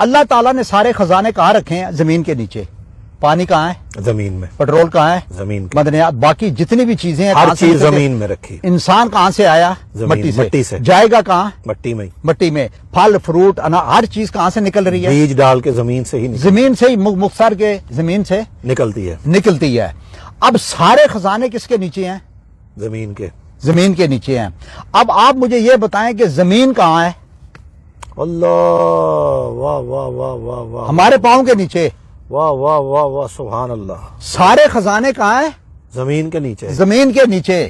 اللہ تعالیٰ نے سارے خزانے کہاں رکھے ہیں؟ زمین کے نیچے. پانی کہاں ہے؟ زمین میں. پیٹرول کہاں ہے؟ زمین کے. معدنیات باقی جتنی بھی چیزیں ہیں ہر کہاں سے چیز نکل کے؟ زمین میں رکھی. انسان کہاں سے آیا؟ مٹی سے. جائے گا کہاں؟ مٹی میں. مٹی میں. پھل فروٹ ہر چیز کہاں سے نکل رہی ہے؟ بیج ڈال کے زمین سے ہی زمین سے ہی مختصر کے زمین سے نکلتی ہے. اب سارے خزانے کس کے نیچے ہیں؟ زمین کے. زمین کے نیچے ہیں. اب آپ مجھے یہ بتائیں کہ زمین کہاں ہے؟ اللہ. واہ واہ واہ واہ واہ. ہمارے پاؤں کے نیچے. واہ واہ واہ واہ سبحان اللہ. سارے خزانے کہاں ہیں؟ زمین کے نیچے. زمین کے نیچے.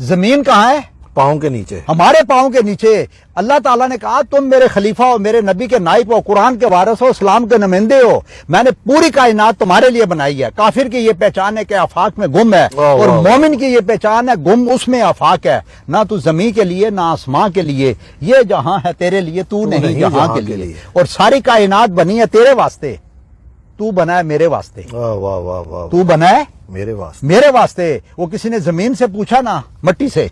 زمین کہاں ہے؟ پاؤں کے نیچے. ہمارے پاؤں کے نیچے. اللہ تعالیٰ نے کہا تم میرے خلیفہ ہو، میرے نبی کے نائب ہو، قرآن کے وارث ہو، اسلام کے نمائندے ہو. میں نے پوری کائنات تمہارے لیے بنائی ہے. کافر کی یہ پہچان ہے کہ آفاق میں گم ہے، اور مومن کی یہ پہچان ہے گم اس میں آفاق ہے. نہ تو زمین کے لیے نہ آسمان کے لیے. یہ جہاں ہے تیرے لیے، تو نہیں جہاں کے لیے. اور ساری کائنات بنی ہے تیرے واسطے. تو بنا ہے میرے واسطے. واہ واہ واہ واہ. تو بنا ہے میرے واسطے. وہ کسی نے زمین سے پوچھا نا، مٹی سے.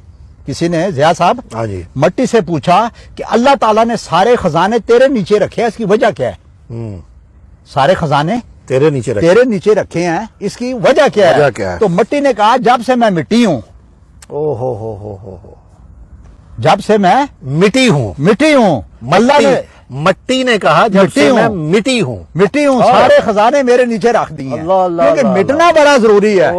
کسی نے ضیاء صاحب ہاں جی مٹی سے پوچھا کہ اللہ تعالیٰ نے سارے خزانے تیرے نیچے رکھے ہیں، اس کی وجہ کیا ہے؟ سارے خزانے تیرے نیچے رکھے ہیں، اس کی وجہ کیا ہے؟ تو مٹی نے کہا جب سے میں مٹی ہوں. او ہو. جب سے میں مٹی ہوں. اللہ نے مٹی نے کہا جب سے میں مٹی ہوں سارے خزانے میرے نیچے رکھ دیے ہیں. اللہ اللہ کیونکہ مٹنا بڑا ضروری ہے.